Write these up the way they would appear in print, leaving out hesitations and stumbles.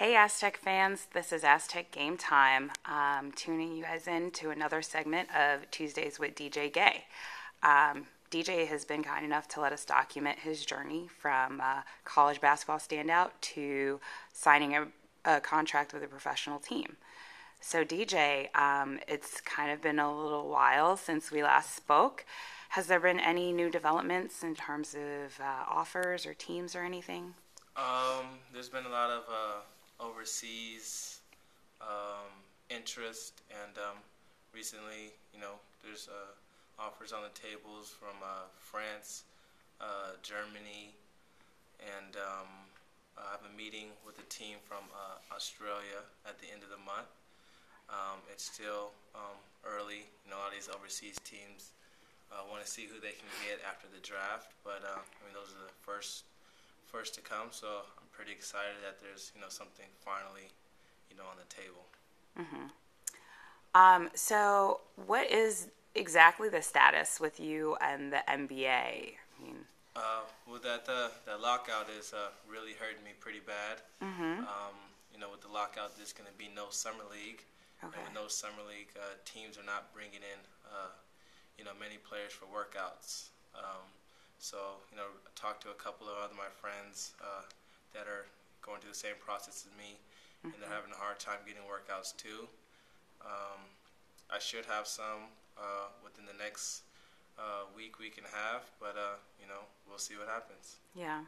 Hey Aztec fans, this is Aztec Game Time. Tuning you guys in to another segment of Tuesdays with DJ Gay. DJ has been kind enough to let us document his journey from college basketball standout to signing a contract with a professional team. So DJ, it's kind of been a little while since we last spoke. Has there been any new developments in terms of offers or teams or anything? There's been a lot of overseas interest, and recently, there's offers on the tables from France, Germany, and I have a meeting with a team from Australia at the end of the month. It's still early. All these overseas teams want to see who they can get after the draft, but those are the first to come. So I'm pretty excited that there's something finally on the table. So what is exactly the status with you and the NBA? With that lockout is really hurting me pretty bad. With the lockout, there's going to be no summer league. Okay. And with no summer league, teams are not bringing in many players for workouts. So I talked to a couple of other my friends that are going through the same process as me, and they're having a hard time getting workouts too. I should have some within the next week and a half, but we'll see what happens. Yeah.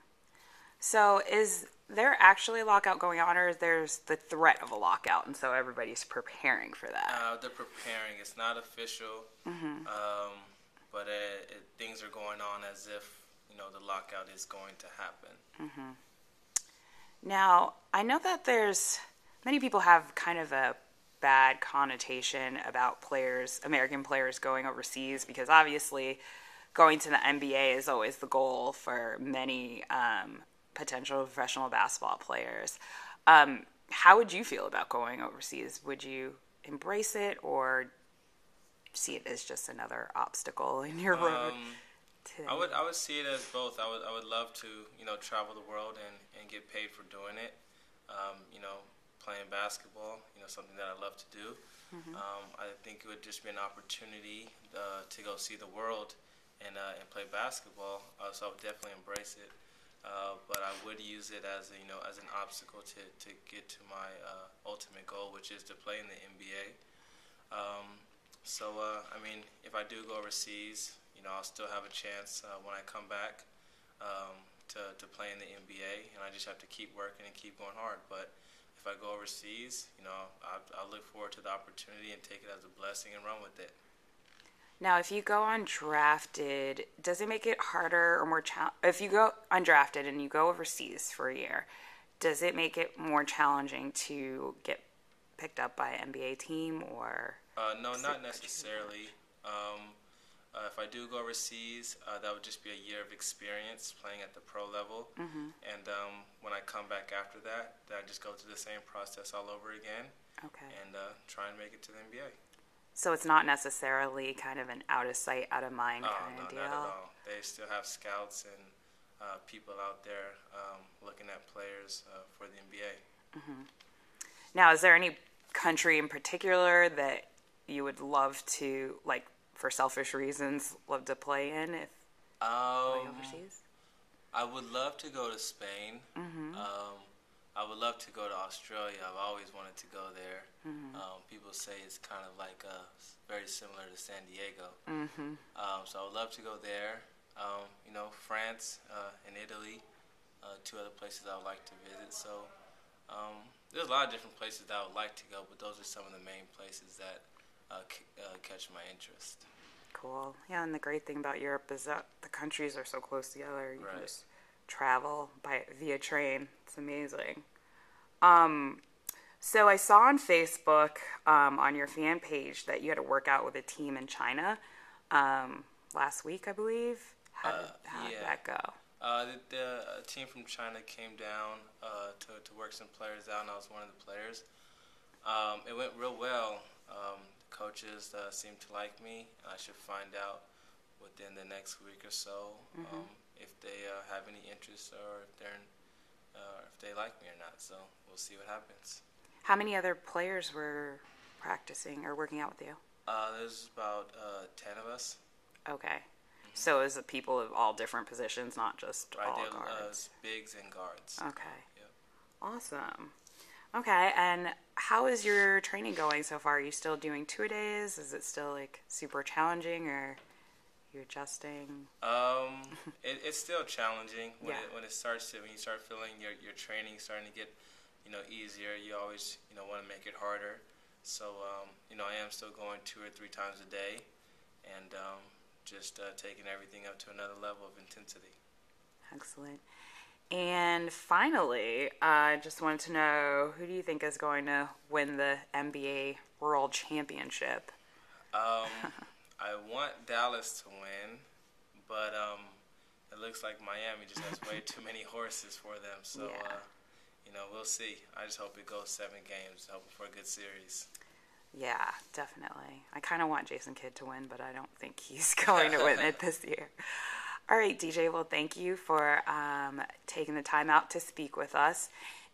So is there actually a lockout going on, or is there's the threat of a lockout, and so everybody's preparing for that? They're preparing. It's not official, but things are going on as if the lockout is going to happen. Now, I know that there's many people have kind of a bad connotation about players, American players going overseas, because obviously going to the NBA is always the goal for many potential professional basketball players. How would you feel about going overseas? Would you embrace it or see it as just another obstacle in your road? I would see it as both. I would love to travel the world and get paid for doing it. Playing basketball, something that I love to do. I think it would just be an opportunity to go see the world and play basketball. So I would definitely embrace it. But I would use it as as an obstacle to get to my ultimate goal, which is to play in the NBA. If I do go overseas, I'll still have a chance when I come back to play in the NBA, and I just have to keep working and keep going hard. But if I go overseas, I'll look forward to the opportunity and take it as a blessing and run with it. Now, if you go undrafted, does it make it harder or more if you go undrafted and you go overseas for a year, does it make it more challenging to get picked up by an NBA team or? No, not necessarily. If I do go overseas, that would just be a year of experience playing at the pro level. And when I come back after that, then I just go through the same process all over again. Okay. And try and make it to the NBA. So it's not necessarily kind of an out of sight, out of mind kind of deal? No, not at all. They still have scouts and people out there looking at players for the NBA. Now, is there any country in particular that you would love to, like, for selfish reasons, love to play in if going overseas? I would love to go to Spain. I would love to go to Australia. I've always wanted to go there. People say it's kind of like very similar to San Diego. So I would love to go there. France and Italy, two other places I would like to visit. So there's a lot of different places that I would like to go, but those are some of the main places that catch my interest. Cool. Yeah, and the great thing about Europe is that the countries are so close together. You Right. can just travel via train. It's amazing. So I saw on Facebook on your fan page that you had a workout with a team in China last week, I believe. How did that go? The team from China came down to work some players out, and I was one of the players. It went real well. Coaches seem to like me. I should find out within the next week or so if they have any interest or if they're if they like me or not. So we'll see what happens. How many other players were practicing or working out with you? There's about 10 of us. Okay. So is it people of all different positions, not just Right, all they're guards? bigs and guards. Okay. Yep. Awesome. Okay, and how is your training going so far? Are you still doing 2-a-days? Is it still like super challenging, or you adjusting? It's still challenging when Yeah. when you start feeling your training starting to get easier. You always want to make it harder. So I am still going 2 or 3 times a day, and just taking everything up to another level of intensity. Excellent. And finally, I just wanted to know, who do you think is going to win the NBA World Championship? I want Dallas to win, but it looks like Miami just has way too many horses for them. So, Yeah. we'll see. I just hope it goes 7 games, hoping for a good series. Yeah, definitely. I kind of want Jason Kidd to win, but I don't think he's going to win it this year. All right, DJ, well, thank you for taking the time out to speak with us.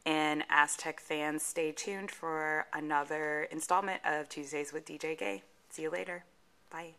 And Aztec fans, stay tuned for another installment of Tuesdays with DJ Gay. See you later. Bye.